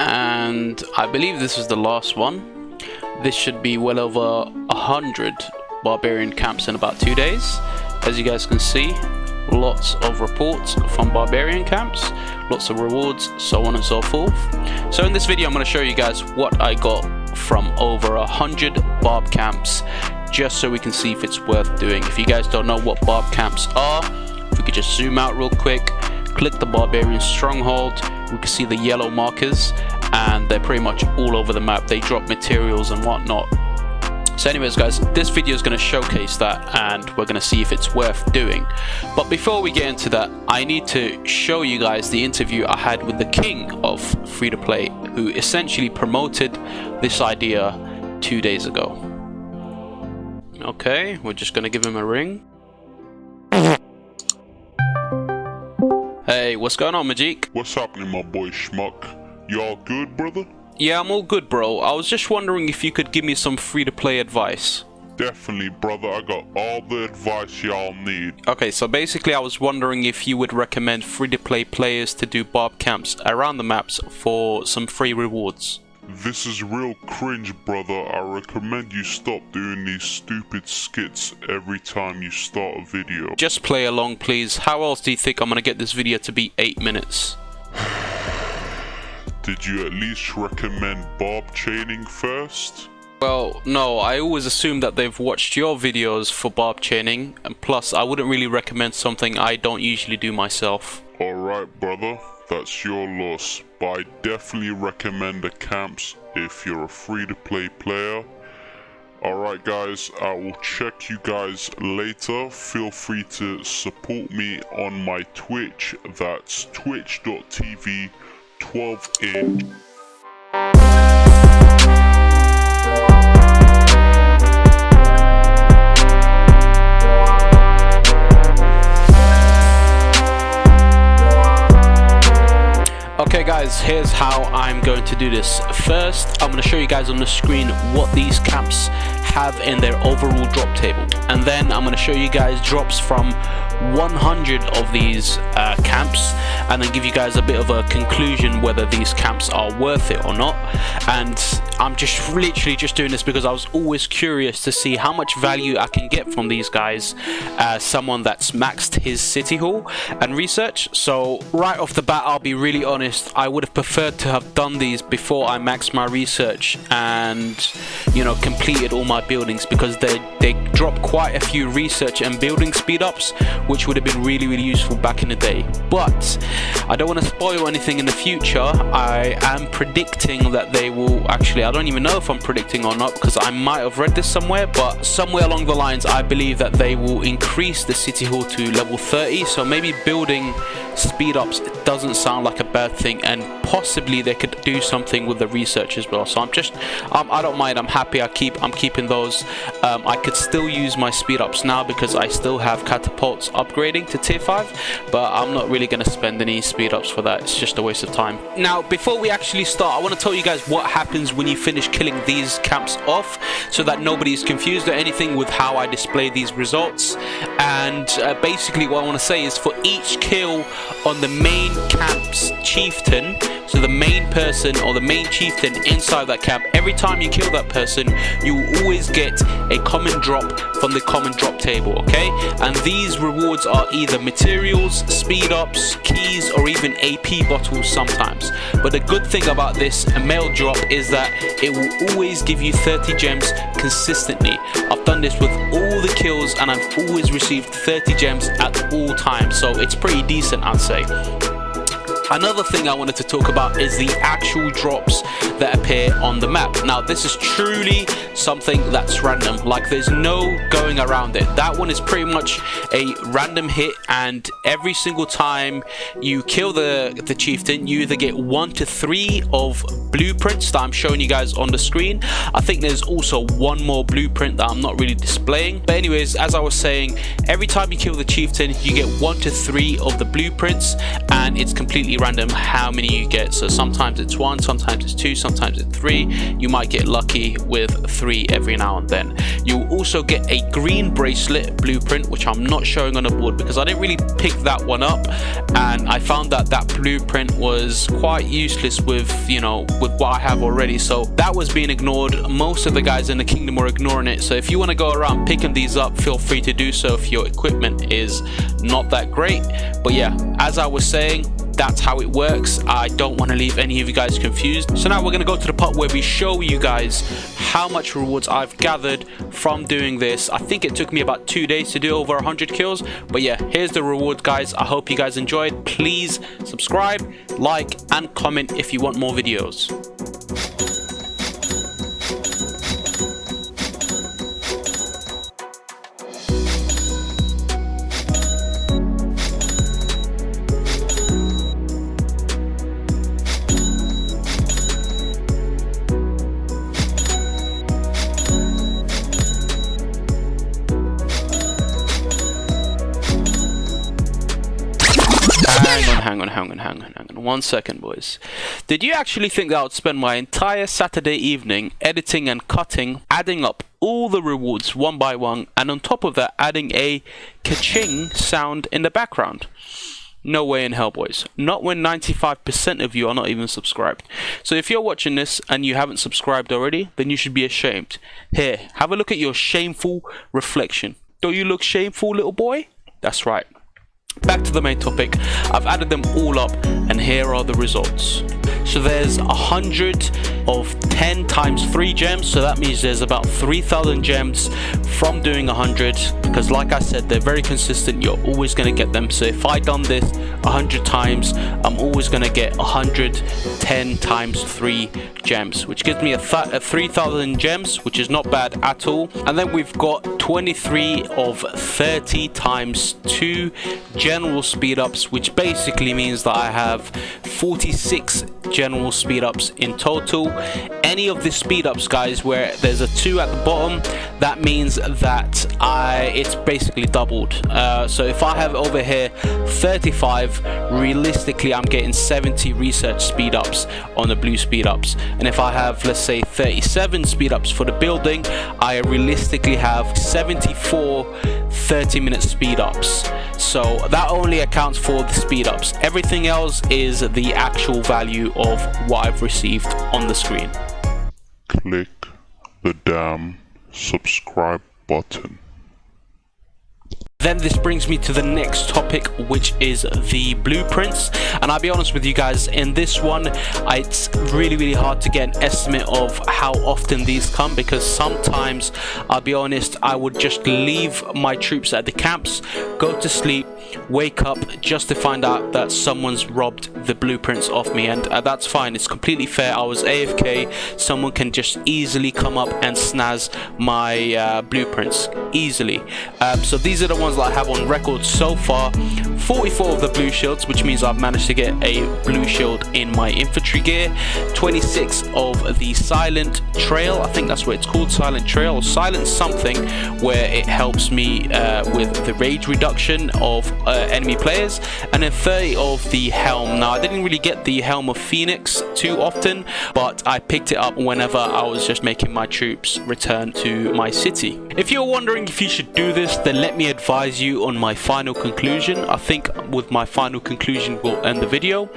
and I believe this is the last one. This should be well over 100 Barbarian Camps in about 2 days. As you guys can see, lots of reports from Barbarian Camps, lots of rewards, so on and so forth. So in this video I'm going to show you guys what I got from over 100 Barb Camps, just so we can see if it's worth doing. If you guys don't know what Barb Camps are, if we could just zoom out real quick, click the Barbarian Stronghold, we can see the yellow markers, and they're pretty much all over the map. They drop materials and whatnot. So anyways guys, this video is going to showcase that, and we're going to see if it's worth doing. But before we get into that, I need to show you guys the interview I had with the king of free-to-play, who essentially promoted this idea 2 days ago. Okay, we're just going to give him a ring. Hey, what's going on, Magik? What's happening, my boy Schmuck? You all good, brother? Yeah, I'm all good, bro. I was just wondering if you could give me some free-to-play advice. Definitely, brother. I got all the advice y'all need. Okay, so basically I was wondering if you would recommend free-to-play players to do Barb Camps around the maps for some free rewards. This is real cringe, brother. I recommend you stop doing these stupid skits every time you start a video. Just play along, please. How else do you think I'm gonna get this video to be 8 minutes? Did you at least recommend Barb chaining first? Well, no, I always assume that they've watched your videos for Barb chaining, and plus I wouldn't really recommend something I don't usually do myself. Alright, brother, that's your loss, but I definitely recommend the camps if you're a free-to-play player. Alright guys, I will check you guys later. Feel free to support me on my Twitch, that's twitch.tv 12inch. Okay guys, here's how I'm going to do this. First, I'm going to show you guys on the screen what these camps have in their overall drop table, and then I'm going to show you guys drops from 100 of these camps, and then give you guys a bit of a conclusion whether these camps are worth it or not. And I'm just literally just doing this because I was always curious to see how much value I can get from these guys as someone that's maxed his city hall and research. So right off the bat, I'll be really honest, I would have preferred to have done these before I maxed my research and, you know, completed all my buildings, because they drop quite a few research and building speed ups, which would have been really useful back in the day. But I don't want to spoil anything in the future. I am predicting that they will actually, I don't even know if I'm predicting or not, because I might have read this somewhere, but somewhere along the lines I believe that they will increase the city hall to level 30. So maybe building speed ups doesn't sound like a bad thing, and possibly they could do something with the research as well. So I'm just I don't mind, I'm happy. I'm keeping those. I could still use my speed ups now because I still have catapults upgrading to tier 5, but I'm not really going to spend any speed ups for that. It's just a waste of time. Now before we actually start, I want to tell you guys what happens when you finish killing these camps off, so that nobody is confused or anything with how I display these results. And basically what I want to say is, for each kill on the main camp's chieftain, so the main person or the main chieftain inside that camp, every time you kill that person, you will always get a common drop from the common drop table, okay? And these rewards are either materials, speed ups, keys, or even AP bottles sometimes. But the good thing about this mail drop is that it will always give you 30 gems consistently. I've done this with all the kills and I've always received 30 gems at all times, so it's pretty decent, I'd say. Another thing I wanted to talk about is the actual drops that appear on the map. Now this is truly something that's random, like there's no going around it. That one is pretty much a random hit, and every single time you kill the chieftain, you either get 1 to 3 of blueprints that I'm showing you guys on the screen. I think there's also one more blueprint that I'm not really displaying, but anyways, as I was saying, every time you kill the chieftain you get 1 to 3 of the blueprints, and it's completely random how many you get. So sometimes it's 1, sometimes it's 2, sometimes it's 3. You might get lucky with 3 every now and then. You'll also get a green bracelet blueprint, which I'm not showing on the board because I didn't really pick that one up, and I found that that blueprint was quite useless with, you know, with what I have already. So that was being ignored. Most of the guys in the kingdom were ignoring it. So if you want to go around picking these up, feel free to do so if your equipment is not that great. But yeah, as I was saying, that's how it works. I don't want to leave any of you guys confused. So now we're going to go to the part where we show you guys how much rewards I've gathered from doing this. I think it took me about 2 days to do over 100 kills. But yeah, here's the reward, guys. I hope you guys enjoyed. Please subscribe, like, and comment if you want more videos. Hang on 1 second, boys. Did you actually think that I would spend my entire Saturday evening editing and cutting, adding up all the rewards one by one, and on top of that adding a ka-ching sound in the background? No way in hell, boys. Not when 95% of you are not even subscribed. So if you're watching this and you haven't subscribed already, then you should be ashamed. Here, have a look at your shameful reflection. Don't you look shameful, little boy? That's right. Back to the main topic. I've added them all up and here are the results. So there's 100 of 10 times 3 gems, so that means there's about 3,000 gems from doing 100, because like I said, they're very consistent. You're always going to get them. So if I done this 100 times, I'm always going to get 110 times 3 gems, which gives me a 3,000 gems, which is not bad at all. And then we've got 23 of 30 times 2 general speed ups, which basically means that I have 46 general speed ups in total. Any of the speed ups, guys, where there's a 2 at the bottom, that means that it's basically doubled. So if I have over here 35, realistically I'm getting 70 research speed ups on the blue speed ups. And if I have, let's say, 37 speed ups for the building, I realistically have 74 30-minute speed ups. So that only accounts for the speed ups. Everything else is the actual value of what I've received on the screen. Click the damn subscribe button. Then this brings me to the next topic, which is the blueprints. And I'll be honest with you guys, in this one, it's really hard to get an estimate of how often these come, because sometimes, I'll be honest, I would just leave my troops at the camps, go to sleep, wake up just to find out that someone's robbed the blueprints off me. And that's fine, it's completely fair. I was AFK, someone can just easily come up and snaz my blueprints easily. So these are the ones that I have on record so far. 44 of the blue shields, which means I've managed to get a blue shield in my infantry gear. 26 of the silent trail, I think that's what it's called, silent trail or silent something, where it helps me with the rage reduction of enemy players. And then 30 of the helm. Now I didn't really get the helm of Phoenix too often, but I picked it up whenever I was just making my troops return to my city. If you're wondering if you should do this, then let me advise you on my final conclusion. I think with my final conclusion we'll end the video.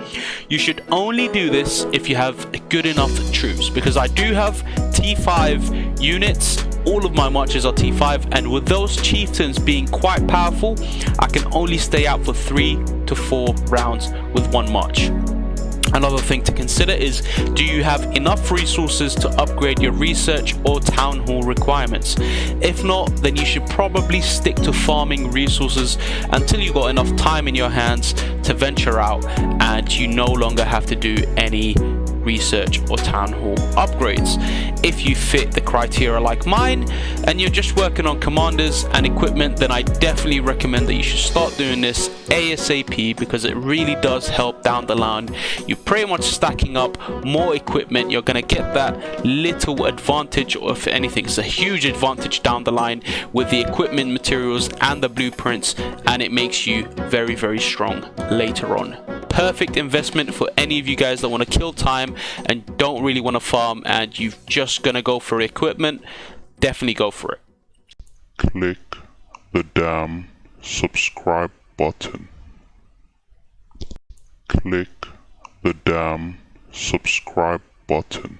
You should only do this if you have good enough troops, because I do have T5 units. All of my marches are T5, and with those chieftains being quite powerful, I can only stay out for 3 to 4 rounds with one march. Another thing to consider is, do you have enough resources to upgrade your research or town hall requirements? If not, then you should probably stick to farming resources until you got enough time in your hands to venture out and you no longer have to do any research or town hall upgrades. If you fit the criteria like mine and you're just working on commanders and equipment, then I definitely recommend that you should start doing this ASAP, because it really does help down the line. You're pretty much stacking up more equipment. You're going to get that little advantage, or if anything, it's a huge advantage down the line with the equipment, materials and the blueprints, and it makes you very strong later on. perfect investment for any of you guys that want to kill time and don't really want to farm and you're just gonna go for equipment. Definitely go for it. Click the damn subscribe button. Click the damn subscribe button.